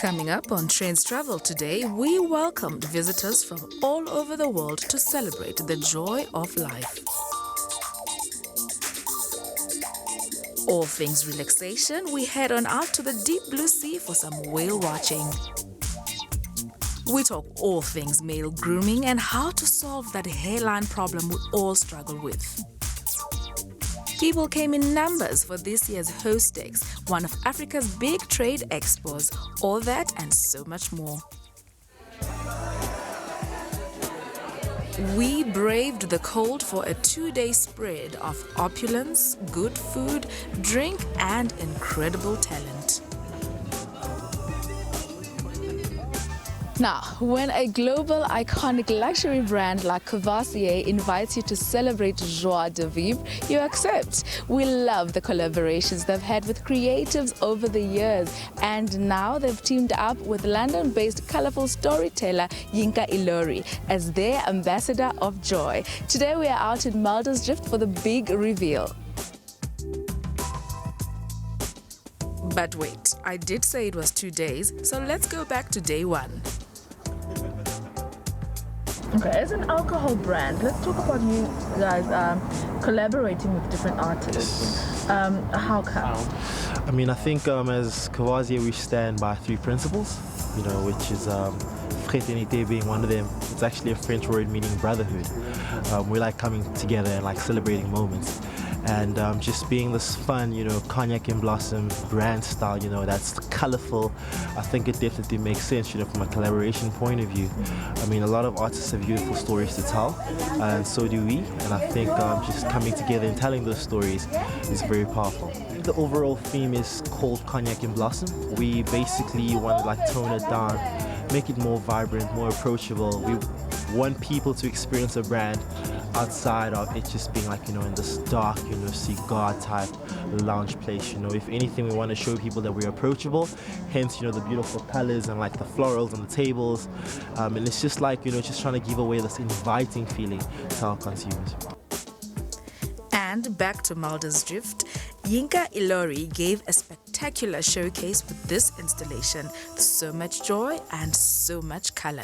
Coming up on Trendz Travel today, we welcomed visitors from all over the world to celebrate the joy of life. All things relaxation, we head on out to the deep blue sea for some whale watching. We talk all things male grooming and how to solve that hairline problem we all struggle with. People came in numbers for this year's Hostex, one of Africa's big trade expos. All that and so much more. We braved the cold for a 2-day spread of opulence, good food, drink, and incredible talent. Now, when a global iconic luxury brand like Courvoisier invites you to celebrate joie de vivre, you accept. We love the collaborations they've had with creatives over the years, and now they've teamed up with London-based colorful storyteller Yinka Ilori as their ambassador of joy. Today we are out in Muldersdrift for the big reveal. But wait, I did say it was 2 days, so let's go back to day one. Okay, as an alcohol brand, let's talk about you guys collaborating with different artists. How come? I mean, I think as Courvoisier we stand by 3 principles, which is fraternité being one of them. It's actually a French word meaning brotherhood. We like coming together and like celebrating moments. And just being this fun, cognac and blossom brand style, that's colorful. I think it definitely makes sense, from a collaboration point of view. I mean, a lot of artists have beautiful stories to tell, and so do we. And I think just coming together and telling those stories is very powerful. The overall theme is called Cognac and Blossom. We basically want to tone it down, make it more vibrant, more approachable. We want people to experience a brand outside of it just being in this dark, cigar type lounge place. If anything, we want to show people that we're approachable, hence, the beautiful colors and the florals on the tables. And it's just just trying to give away this inviting feeling to our consumers. And back to Muldersdrift, Yinka Ilori gave a spectacular showcase with this installation. So much joy and so much color.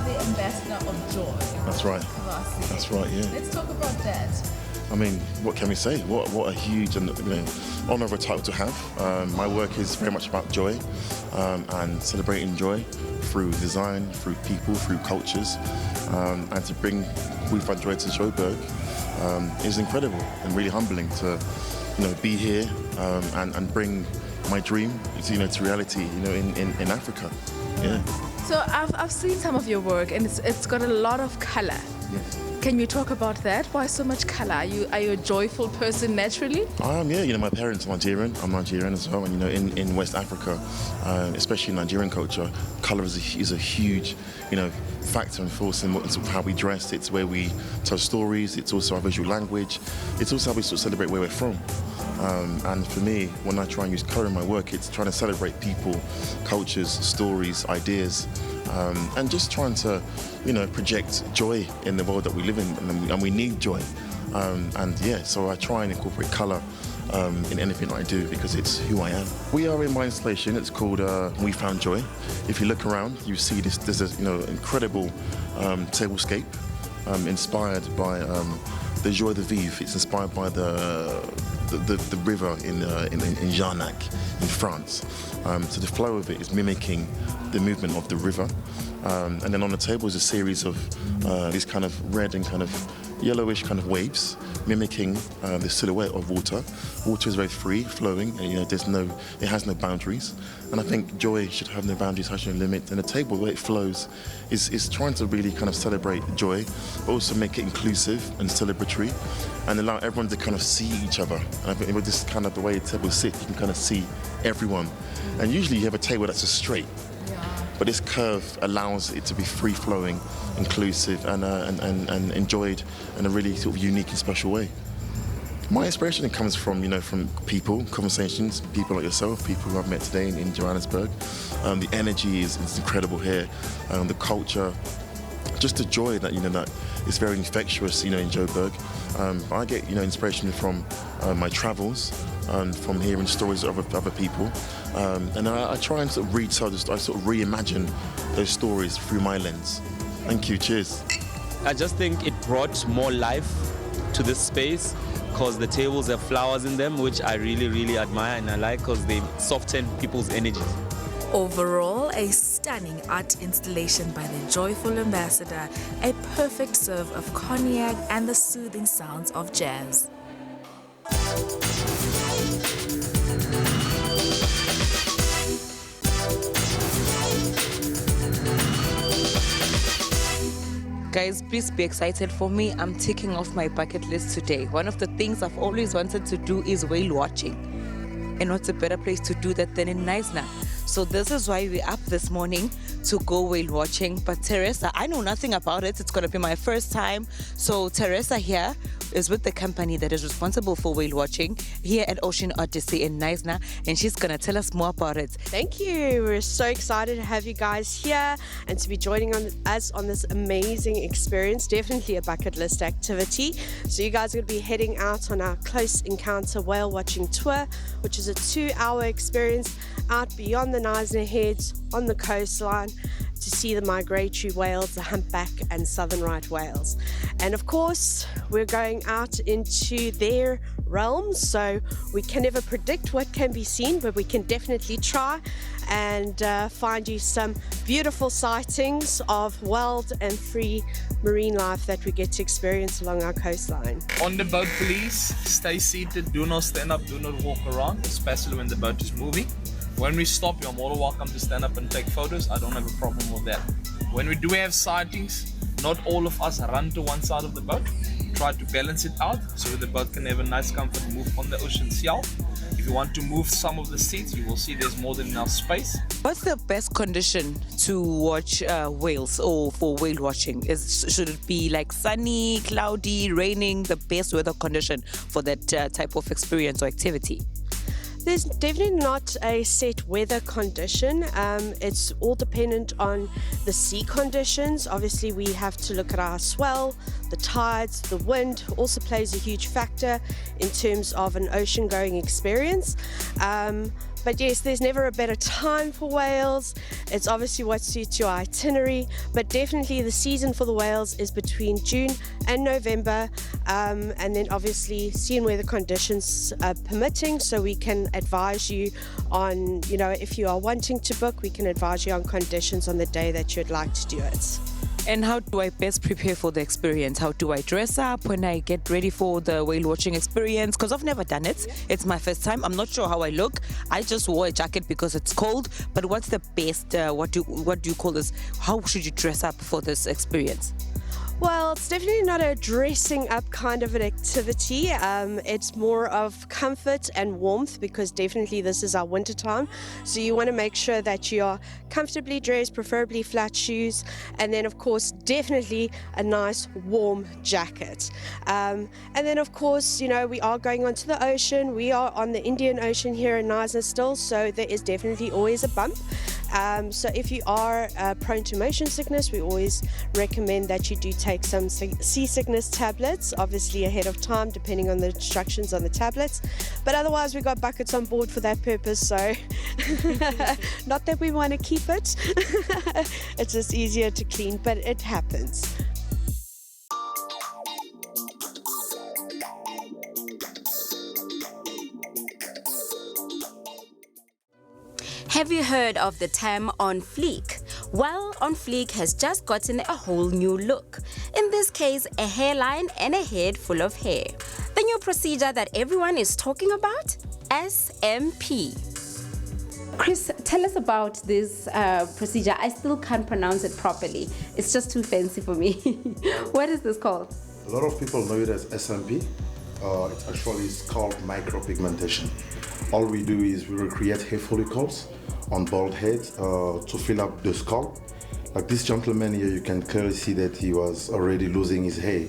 The ambassador of joy. That's right. That's right, yeah. Let's talk about that. I mean, what can we say? What a huge and honor of a title to have. My work is very much about joy and celebrating joy through design, through people, through cultures, and to bring We Find Joy to Joburg is incredible and really humbling to be here and bring my dream to reality in Africa. Yeah. So I've seen some of your work and it's got a lot of color. Yes. Can you talk about that? Why so much color? Are you a joyful person naturally? I am, yeah. My parents are Nigerian. I'm Nigerian as well. And in West Africa, especially in Nigerian culture, color is a huge, factor and force in how we dress. It's where we tell stories. It's also our visual language. It's also how we celebrate where we're from. And for me, when I try and use colour in my work, it's trying to celebrate people, cultures, stories, ideas, and just trying to, project joy in the world that we live in, and we need joy. So I try and incorporate colour in anything I do because it's who I am. We are in my installation. It's called We Found Joy. If you look around, you see there's incredible tablescape inspired by the Joie de Vivre. It's inspired by the river in Jarnac in France. So the flow of it is mimicking the movement of the river. And then on the table is a series of these kind of red and kind of yellowish kind of waves, mimicking the silhouette of water. Water is very free flowing, and it has no boundaries. And I think joy should have no boundaries, has no limit. And the table, the way it flows, is trying to really kind of celebrate joy, but also make it inclusive and celebratory, and allow everyone to kind of see each other. And I think with this kind of the way the table sits, you can kind of see everyone. And usually you have a table that's just straight. But this curve allows it to be free-flowing, inclusive, and enjoyed in a really sort of unique and special way. My inspiration comes from, from people, conversations, people like yourself, people who I've met today in Johannesburg. The energy is incredible here. The culture just the joy that that is very infectious in Joburg. I get inspiration from my travels, from hearing stories of other people, and I try and sort of I sort of reimagine those stories through my lens. Thank you. Cheers. I just think it brought more life to this space because the tables have flowers in them, which I really, really admire and I like because they soften people's energies. Overall, a stunning art installation by the joyful ambassador, a perfect serve of cognac and the soothing sounds of jazz. Guys, please be excited for me. I'm ticking off my bucket list today. One of the things I've always wanted to do is whale watching. And what's a better place to do that than in Knysna? So this is why we're up this morning to go whale watching. But Teresa, I know nothing about it. It's going to be my first time. So Teresa here is with the company that is responsible for whale watching here at Ocean Odyssey in Knysna, and she's going to tell us more about it. Thank you. We're so excited to have you guys here and to be joining us on this amazing experience. Definitely a bucket list activity. So you guys are going to be heading out on our close encounter whale watching tour, which is a 2-hour experience out beyond the Knysna Heads on the coastline to see the migratory whales, the humpback and southern right whales. And of course, we're going out into their realms, so we can never predict what can be seen, but we can definitely try and find you some beautiful sightings of wild and free marine life that we get to experience along our coastline. On the boat, please stay seated, do not stand up, do not walk around, especially when the boat is moving. When we stop, you're more than welcome to stand up and take photos. I don't have a problem with that. When we do have sightings, not all of us run to one side of the boat. Try to balance it out so that the boat can have a nice comfort move on the ocean shelf. If you want to move some of the seats, you will see there's more than enough space. What's the best condition to watch whales or for whale watching? Should it be like sunny, cloudy, raining, the best weather condition for that type of experience or activity? There's definitely not a set weather condition. It's all dependent on the sea conditions. Obviously, we have to look at our swell, the tides, the wind also plays a huge factor in terms of an ocean-going experience. But yes, there's never a better time for whales. It's obviously what suits your itinerary, but definitely the season for the whales is between June and November, and then obviously seeing where the conditions are permitting, so we can advise you on, if you are wanting to book, we can advise you on conditions on the day that you'd like to do it. And how do I best prepare for the experience? How do I dress up when I get ready for the whale watching experience? Because I've never done it. It's my first time. I'm not sure how I look. I just wore a jacket because it's cold. But what's the best, what do you call this? How should you dress up for this experience? Well, it's definitely not a dressing up kind of an activity. It's more of comfort and warmth, because definitely this is our winter time. So you want to make sure that you are comfortably dressed, preferably flat shoes, and then of course definitely a nice warm jacket. And then of course, we are going onto the ocean. We are on the Indian Ocean here in Knysna still, so there is definitely always a bump. So if you are prone to motion sickness, we always recommend that you do take some seasickness tablets, obviously ahead of time, depending on the instructions on the tablets. But otherwise, we've got buckets on board for that purpose, so not that we want to keep it. It's just easier to clean, but it happens. Have you heard of the term on fleek? Well, on fleek has just gotten a whole new look. In this case, a hairline and a head full of hair. The new procedure that everyone is talking about? SMP. Chris, tell us about this procedure. I still can't pronounce it properly. It's just too fancy for me. What is this called? A lot of people know it as SMP. It actually is called micropigmentation. All we do is we recreate hair follicles on bald heads to fill up the skull. Like this gentleman here, you can clearly see that he was already losing his hair.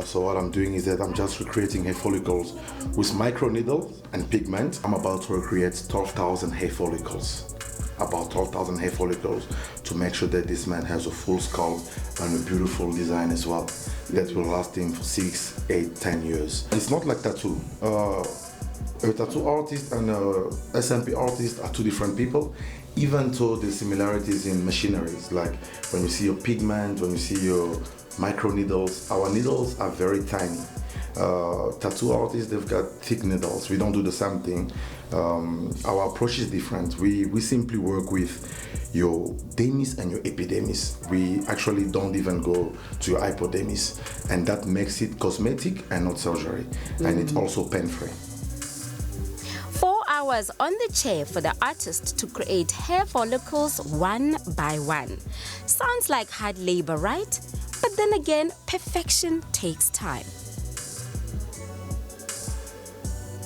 So what I'm doing is that I'm just recreating hair follicles with micro needles and pigment. I'm about to recreate 12,000 hair follicles. about 12,000 hair follicles to make sure that this man has a full scalp and a beautiful design as well that will last him for 6, 8, 10 years. It's not like tattoo. A tattoo artist and a SMP artist are two different people, even though the similarities in machineries, like when you see your pigment, when you see your micro needles, our needles are very tiny. Tattoo artists, they've got thick needles. We don't do the same thing. Our approach is different. We simply work with your dermis and your epidermis. We actually don't even go to your hypodermis, and that makes it cosmetic and not surgery, and it's also pain-free. 4 hours on the chair for the artist to create hair follicles one by one. Sounds like hard labor, right? But then again, perfection takes time.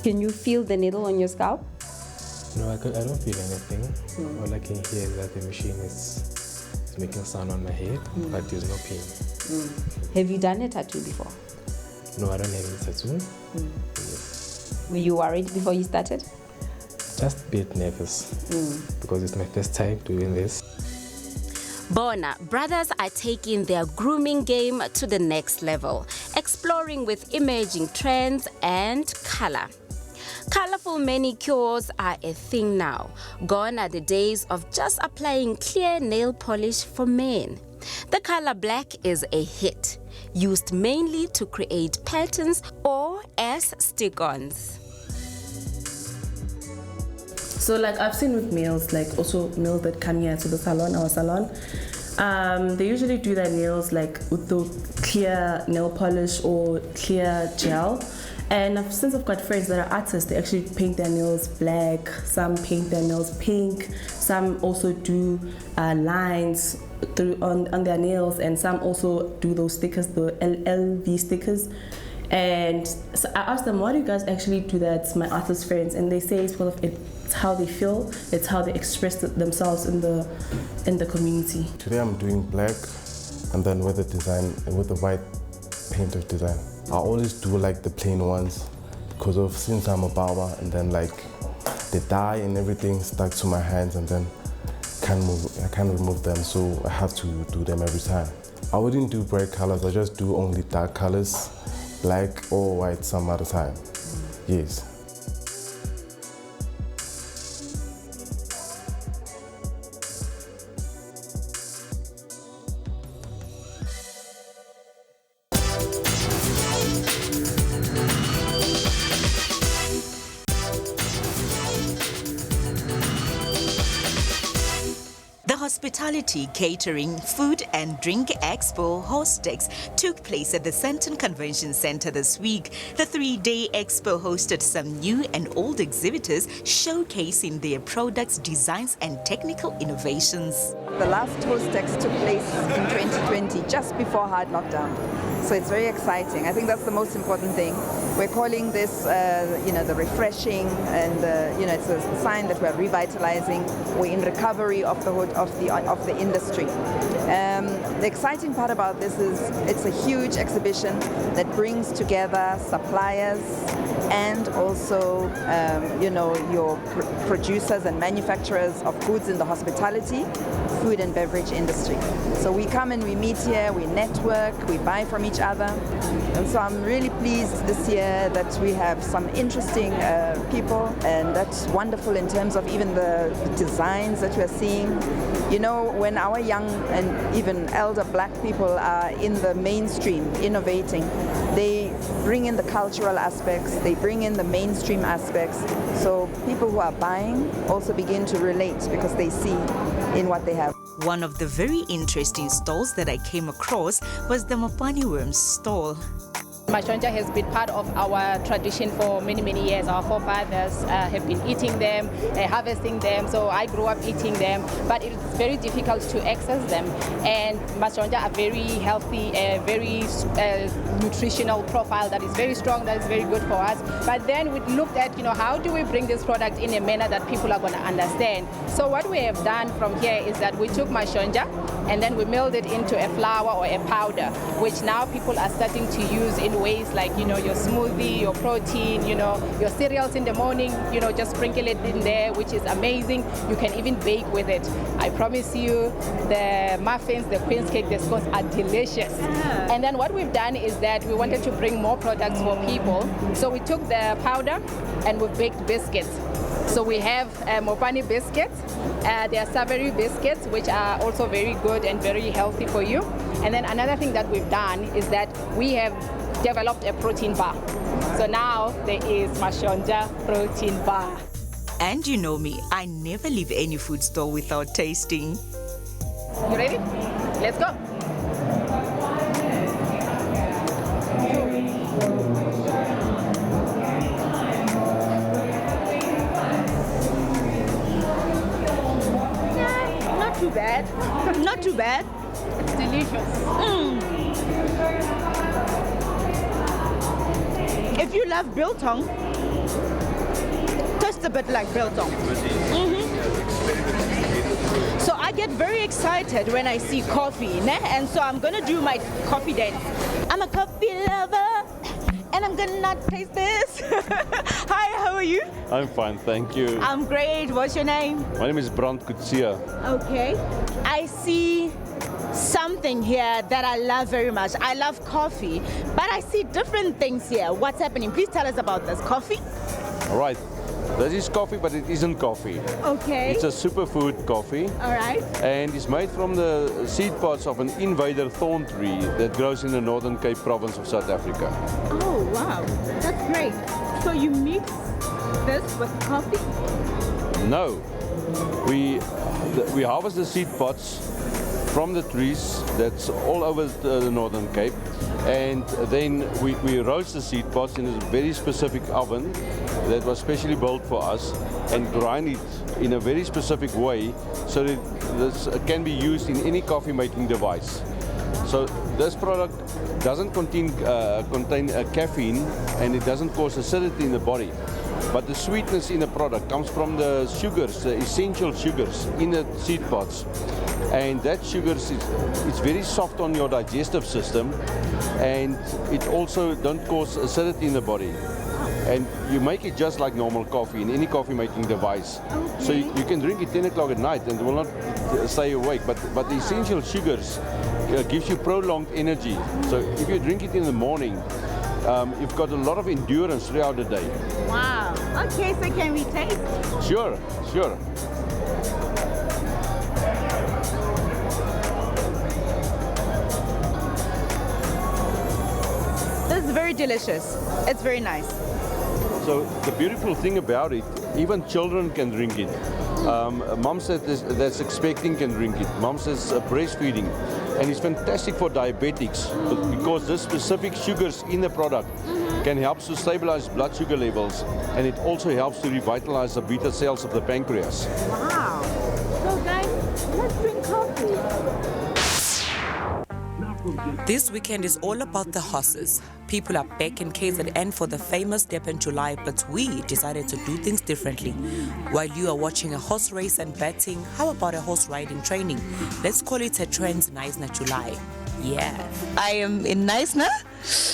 Can you feel the needle on your scalp? No, I don't feel anything. All I can hear is that the machine is making sound on my head, but there's no pain. Have you done a tattoo before? No, I don't have any tattoo. Yes. Were you worried before you started? Just a bit nervous because it's my first time doing this. Bona brothers are taking their grooming game to the next level, exploring with emerging trends and color. Colorful manicures are a thing now. Gone are the days of just applying clear nail polish for men. The color black is a hit, used mainly to create patterns or as stick-ons. So like I've seen with males, like also males that come here to the salon, our salon, they usually do their nails like with the clear nail polish or clear gel. And since I've got friends that are artists, they actually paint their nails black, some paint their nails pink, some also do lines on their nails, and some also do those stickers, the LV stickers. And so I asked them, why do you guys actually do that, my artist friends? And they say it's because of it's how they feel, it's how they express themselves in the community. Today I'm doing black, and then with the design, with the white paint of design. I always do like the plain ones because of since I'm a barber, and then like the dye and everything stuck to my hands, and then I can't remove them, so I have to do them every time. I wouldn't do bright colors, I just do only dark colors, black or white some at a time. Yes. Hospitality, Catering, Food and Drink Expo Hostex took place at the Sandton Convention Center this week. The 3-day expo hosted some new and old exhibitors showcasing their products, designs and technical innovations. The last Hostex took place in 2020, just before hard lockdown. So it's very exciting. I think that's the most important thing. We're calling this, the refreshing, and it's a sign that we're revitalizing. We're in recovery of the industry. The exciting part about this is it's a huge exhibition that brings together suppliers and also, your producers and manufacturers of goods in the hospitality, food and beverage industry. So we come and we meet here, we network, we buy from each other. And so I'm really pleased this year that we have some interesting people, and that's wonderful in terms of even the designs that we're seeing. You know, when our young and even elder black people are in the mainstream innovating, they bring in the cultural aspects, they bring in the mainstream aspects. So people who are buying also begin to relate because they see in what they have. One of the very interesting stalls that I came across was the Mopani worms stall. Mashonja has been part of our tradition for many, many years. Our forefathers have been eating them, harvesting them, so I grew up eating them, but it's very difficult to access them. And Mashonja are very healthy, very nutritional profile that is very strong, that is very good for us. But then we looked at, how do we bring this product in a manner that people are going to understand? So what we have done from here is that we took Mashonja, and then we milled it into a flour or a powder, which now people are starting to use in ways like, you know, your smoothie, your protein, you know, your cereals in the morning, you know, just sprinkle it in there, which is amazing. You can even bake with it. I promise you, the muffins, the queen's cake, the scones are delicious. And then what we've done is that we wanted to bring more products for people. So we took the powder and we baked biscuits. So we have Mopani biscuits, they are savory biscuits, which are also very good and very healthy for you. And then another thing that we've done is that we have developed a protein bar. So now there is Mashonja protein bar. And you know me, I never leave any food store without tasting. You ready? Let's go. Not too bad. Not too bad. It's delicious. If you love biltong, taste a bit like biltong. So I get very excited when I see coffee, and so I'm gonna do my coffee dance. I'm a coffee lover, and I'm gonna taste this. Hi, how are you? I'm fine, thank you. I'm great. What's your name? My name is Brand Kutsia. Okay. I see something here that I love very much. I love coffee, but I see different things here. What's happening? Please tell us about this. Coffee? All right. This is coffee, but it isn't coffee. Okay. It's a superfood coffee. All right. And it's made from the seed pods of an invader thorn tree that grows in the Northern Cape province of South Africa. Oh, wow. That's great. So you mix this with coffee? No. We harvest the seed pods from the trees that's all over the Northern Cape, and then we roast the seed pods in a very specific oven that was specially built for us, and grind it in a very specific way so that this can be used in any coffee making device. So this product doesn't contain caffeine, and it doesn't cause acidity in the body. But the sweetness in the product comes from the sugars, the essential sugars in the seed pods. And that sugar it's very soft on your digestive system, and it also don't cause acidity in the body. And you make it just like normal coffee in any coffee making device. Okay. So you can drink it 10 o'clock at night and it will not stay awake. But the essential sugars gives you prolonged energy. So if you drink it in the morning, you've got a lot of endurance throughout the day. Wow. Okay, so can we taste? Sure, sure. This is very delicious. It's very nice. So the beautiful thing about it, even children can drink it. Mom said that's expecting can drink it. Mom says breastfeeding. And it's fantastic for diabetics because the specific sugars in the product can help to stabilize blood sugar levels, and it also helps to revitalize the beta cells of the pancreas. Wow. So guys, let's drink coffee. This weekend is all about the horses. People are back in KZN for the famous Durban July, but we decided to do things differently. While you are watching a horse race and betting, how about a horse riding training? Let's call it a Trendz Knysna July. Yeah. I am in Knysna,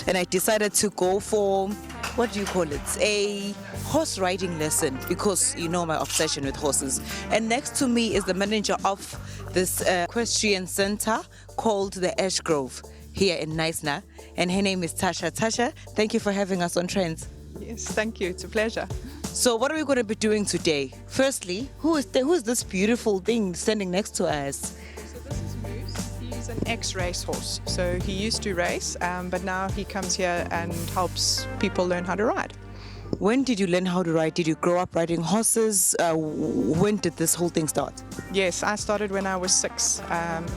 and I decided to go for, what do you call it? A horse riding lesson, because you know my obsession with horses. And next to me is the manager of this equestrian center called the Ash Grove here in Knysna, and her name is Tasha. Tasha, thank you for having us on Trendz. Yes, thank you. It's a pleasure. So what are we going to be doing today? Firstly, who is this beautiful thing standing next to us? So this is Moose. He's an ex-racehorse. So he used to race, but now he comes here and helps people learn how to ride. When did you learn how to ride? Did you grow up riding horses? When did this whole thing start? Yes, I started when I was 6.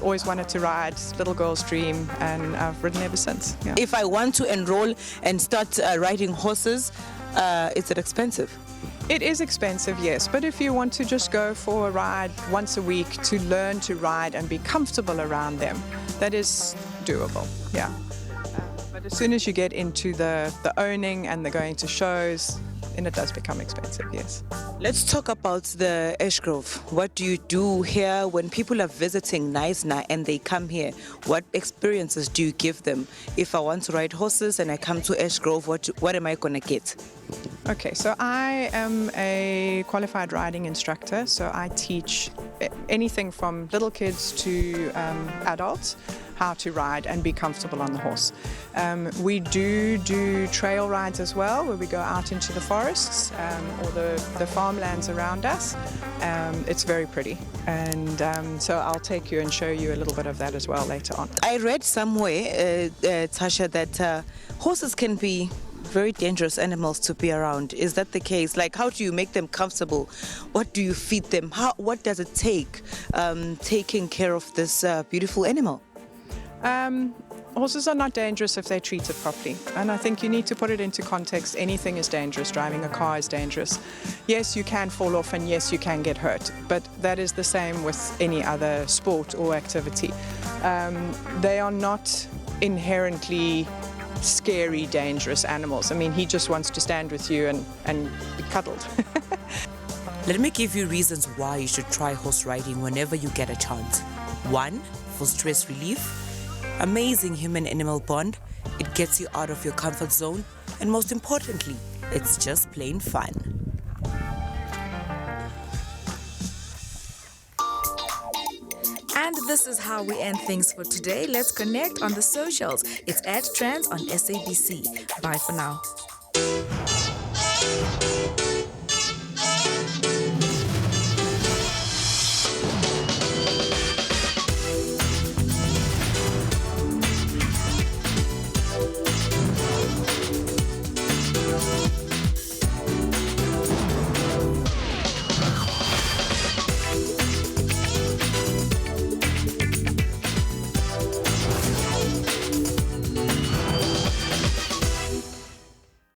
Always wanted to ride, little girl's dream, and I've ridden ever since. Yeah. If I want to enroll and start riding horses, is it expensive? It is expensive, yes, but if you want to just go for a ride once a week to learn to ride and be comfortable around them, that is doable, yeah. But as soon as you get into the owning and the going to shows, then it does become expensive, yes. Let's talk about the Ash Grove. What do you do here when people are visiting Knysna and they come here? What experiences do you give them? If I want to ride horses and I come to Ash Grove, what am I going to get? Okay, so I am a qualified riding instructor, so I teach anything from little kids to adults how to ride and be comfortable on the horse. We do trail rides as well, where we go out into the forests or the farmlands around us. It's very pretty, and so I'll take you and show you a little bit of that as well later on. I read somewhere, Tasha, that horses can be very dangerous animals to be around. Is that the case? Like, how do you make them comfortable? What do you feed them? What does it take taking care of this beautiful animal? Horses are not dangerous if they're treated properly, and I think you need to put it into context. Anything is dangerous. Driving a car is dangerous. Yes, you can fall off, and yes, you can get hurt, but that is the same with any other sport or activity. They are not inherently scary, dangerous animals. I mean, he just wants to stand with you and be cuddled. Let me give you reasons why you should try horse riding whenever you get a chance. 1, for stress relief. Amazing human-animal bond. It gets you out of your comfort zone. And most importantly, it's just plain fun. And this is how we end things for today. Let's connect on the socials. It's at Trendz on SABC. Bye for now.